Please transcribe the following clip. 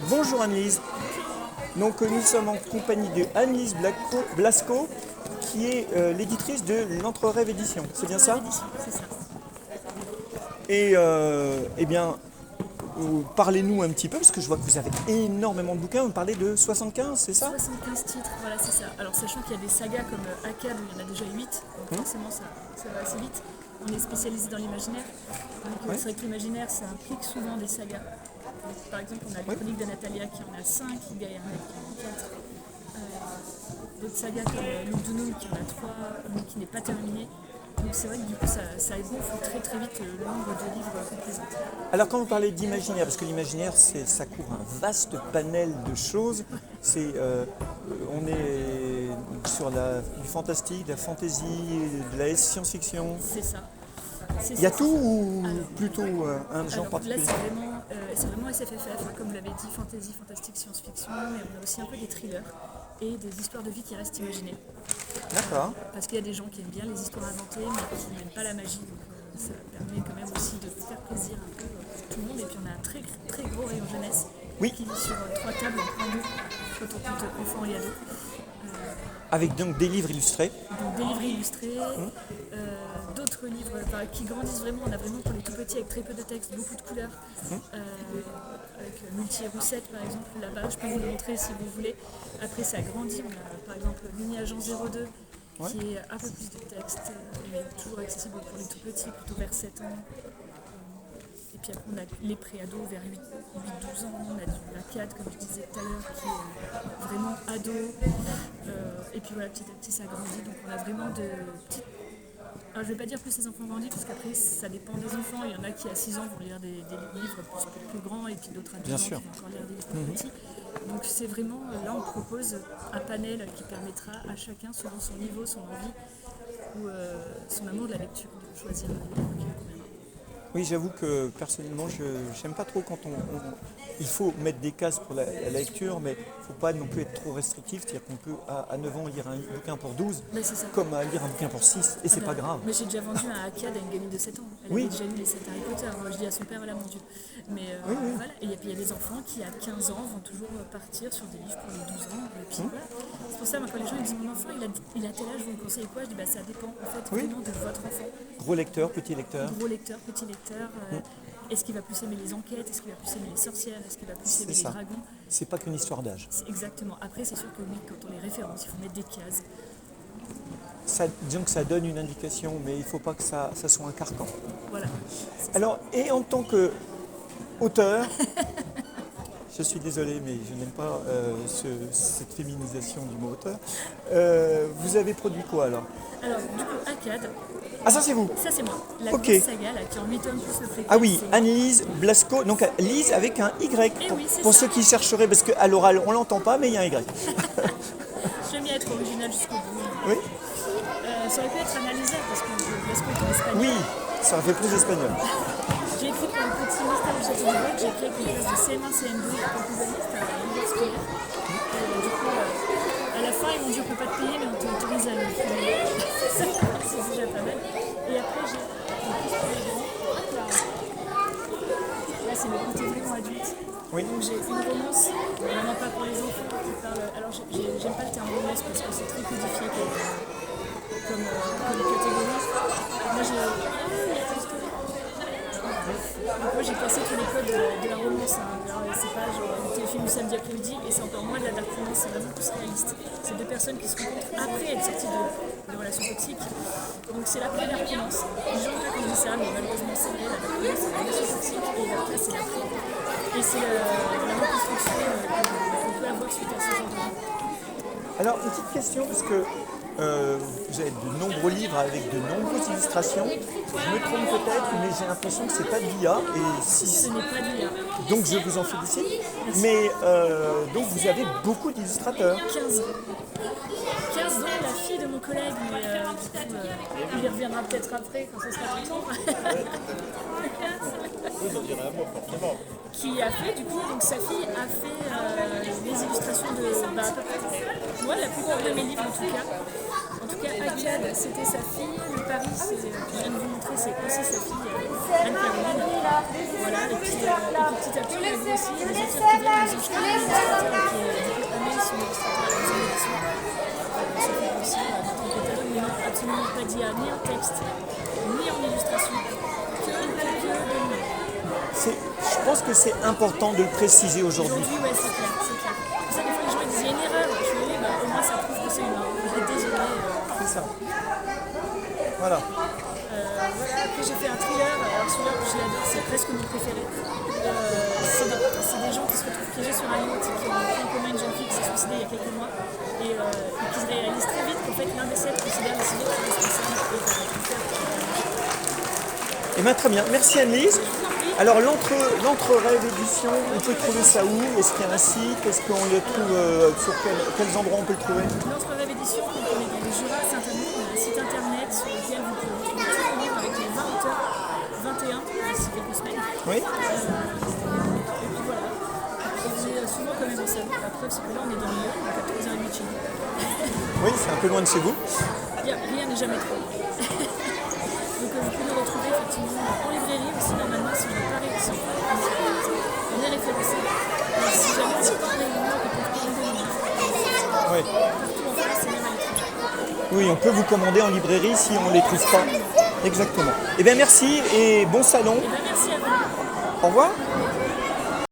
Bonjour Anne-Lise. Donc nous sommes en compagnie de Anne-Lise Blasco, qui est l'éditrice de l'Entre-Rêves Édition. C'est bien ça? C'est ça. Et eh bien, parlez-nous un petit peu, parce que je vois que vous avez énormément de bouquins. Vous parlez de 75, c'est ça? 75 titres, voilà, c'est ça. Alors, sachant qu'il y a des sagas comme Akkad, où il y en a déjà 8, donc forcément ça va assez vite. On est spécialisé dans l'imaginaire. Donc, c'est vrai que l'imaginaire, ça implique souvent des sagas. Donc, par exemple, on a les Chroniques d'Anatolia qui en a 5, Gaïa qui en a 4. D'autres sagas comme Lundunum qui en a 3, mais qui n'est pas terminé. Donc c'est vrai que du coup ça gonfle très très vite le nombre de livres qu'on présente. Alors quand vous parlez d'imaginaire, parce que l'imaginaire ça couvre un vaste panel de choses, on est sur du fantastique, de la fantasy, de la science-fiction. C'est ça. Il y a tout ou plutôt un genre particulier? Là c'est vraiment SFFF, hein, comme vous l'avez dit, fantasy, fantastique, science-fiction, mais on a aussi un peu des thrillers et des histoires de vie qui restent imaginées. D'accord. Parce qu'il y a des gens qui aiment bien les histoires inventées, mais qui n'aiment pas la magie. Donc ça permet quand même aussi de faire plaisir un peu à tout le monde. Et puis on a un très, très gros rayon jeunesse qui vit sur 3 tables en point quand on compte enfants et ados. Avec donc des livres illustrés. Donc des livres illustrés, d'autres livres qui grandissent vraiment. On a vraiment pour les tout petits avec très peu de texte, beaucoup de couleurs. Avec Multi et Roussette par exemple là-bas, je peux vous le montrer si vous voulez. Après ça grandit, on a par exemple Mini Agent 02 qui est un peu plus de texte, mais toujours accessible pour les tout petits, plutôt vers 7 ans. Et puis après on a les pré-ados vers 8-12 ans, on a du Akkad comme je disais tout à l'heure qui est vraiment ado. Et puis voilà, petit à petit ça grandit, donc on a vraiment de petites... Alors, je ne vais pas dire plus les enfants grandissent, parce qu'après ça dépend des enfants. Il y en a qui à 6 ans vont lire des livres plus grands, et puis d'autres à 12 ans qui vont encore lire des livres plus petits. Donc c'est vraiment, là on propose un panel qui permettra à chacun, selon son niveau, son envie, ou son amour de la lecture, de choisir le livre qui lui conviendra. Oui, j'avoue que personnellement, je n'aime pas trop quand il faut mettre des cases pour la lecture, mais il ne faut pas non plus être trop restrictif. C'est-à-dire qu'on peut, à 9 ans, lire un bouquin pour 12, comme à lire un bouquin pour 6, et c'est pas grave. Mais j'ai déjà vendu un Akkad à une gamine de 7 ans. Elle avait déjà lu les 7 Harry Potter. Moi, je dis à son père, voilà mon Dieu. Mais voilà. Et puis il y a des enfants qui, à 15 ans, vont toujours partir sur des livres pour les 12 ans. Et puis voilà. C'est pour ça, moi, quand les gens ils disent mon enfant, il a tel âge, vous me conseillez quoi? Je dis, ça dépend en fait vraiment de votre enfant. Gros lecteur, petit lecteur. Gros lecteur, petit lecteur. Est-ce qu'il va plus aimer les enquêtes? Est-ce qu'il va plus aimer les sorcières? Est-ce qu'il va plus aimer les dragons? C'est pas qu'une histoire d'âge. Exactement. Après, c'est sûr que oui, quand on les référence, il faut mettre des cases. Disons que ça donne une indication, mais il ne faut pas que ça soit un carcan. Voilà. Alors, et en tant qu'auteur, je suis désolé, mais je n'aime pas cette féminisation du mot auteur, vous avez produit quoi alors? Alors, du coup, Akkad. Ah, ça c'est vous? Ça c'est moi. La grosse saga là, qui en 8 tomes plus le préquel. Ah oui, Anne-Lise Blasco, donc Lise avec un Y. Pour ceux qui chercheraient, parce qu'à l'oral on l'entend pas, mais il y a un Y. J'aime bien être original jusqu'au bout. Oui. Ça aurait pu être analysé parce que Blasco est en espagnol. Oui, ça aurait fait plus espagnol. J'ai écrit pour le petit mystère du château de Bourg, j'ai écrit avec une classe de CM1, CM2 pour couvaniste à l'univers scolaire. Et du coup, à la fin, ils m'ont dit on ne peut pas te payer, mais on t'autorise à le faire. C'est déjà pas mal. Et après, j'ai plus pour les grands. Là, c'est le côté vraiment adulte. Oui. Donc j'ai une romance, vraiment pas pour les enfants, qui parle. Alors, j'aime pas le terme romance parce que c'est très codifié comme catégorie. Moi j'ai cassé tous les codes de la romance. Alors, c'est pas genre le téléfilm du samedi après-midi, et c'est encore moins de la dark romance, c'est vraiment plus réaliste. C'est deux personnes qui se rencontrent après être sorties de relations toxiques. Donc c'est l'après dark romance. Les gens quand je dis ça, mais malheureusement c'est vrai, la dark romance c'est la relation toxique et l'après c'est l'après. Et c'est la reconstruction qu'on peut avoir suite à ce genre de vie. Alors, une petite question, parce que vous avez de nombreux livres avec de nombreuses illustrations. Je me trompe peut-être, mais j'ai l'impression que c'est pas de l'IA. Ce n'est pas de l'IA. Donc je vous en félicite. Mais donc vous avez beaucoup d'illustrateurs. 15 dont la fille de mon collègue, mais il y reviendra peut-être après quand ce sera tout le temps. Qui a fait, du coup, donc sa fille a fait les illustrations de à peu près, la plupart de mes livres en tout cas tout cas, Akkad, c'était sa fille. Le Paris, que je viens de vous montrer, c'est aussi sa fille, Anne-Caroline. Voilà, et puis petit à petit, on a vu aussi les auteurs qui viennent nous inspirer, l'illustrateur qui est du coup Amé, son illustrateur à la maison d'édition. Ça fait aussi notre catalogue, mais non, absolument pas d'IA, ni en texte, ni en illustration, que de Je pense que c'est important de le préciser aujourd'hui. Aujourd'hui, ouais, c'est clair, c'est clair. C'est pour ça que des fois les gens ils disent il y a une erreur. Je me dis, au moins ça prouve que c'est humain. Désolé. C'est ça. Voilà. Voilà. Après j'ai fait un thriller. Alors celui-là que je l'adore, c'est presque mon préféré. C'est des gens qui se retrouvent piégés sur un yacht, qui ont en commun une jeune fille qui s'est suicidée il y a quelques mois et qui se réalise très vite qu'en fait l'un des sept considère les autres comme responsables Eh bien très bien. Merci Anne-Lise. Alors l'entre-rêve édition, on peut trouver ça où? Est-ce qu'il y a un site? Est-ce qu'on le trouve sur quels endroits on peut le trouver? L'entre-rêve édition, donc on est dans le Jura Saint-Amand, on a un site internet sur lequel vous pouvez retrouver tous les livres avec les 20 auteurs, 21 d'ici quelques semaines. Oui. Et puis voilà. Et vous êtes souvent quand même en salon. La preuve c'est que là on est dans Lyon, donc à 3h30 de chez nous. Oui, c'est un peu loin de chez vous. Rien n'est jamais trop. Donc vous pouvez le retrouver effectivement en librairie aussi normalement si on n'est pas réussi. On est référencé. Et si jamais on n'est pas réunion, on peut commander les livres. Oui. Partout en France, c'est même à l'étranger. Oui, on peut vous commander en librairie si on ne les trouve pas. Exactement. Eh bien merci et bon salon. Eh bien merci à vous. Au revoir.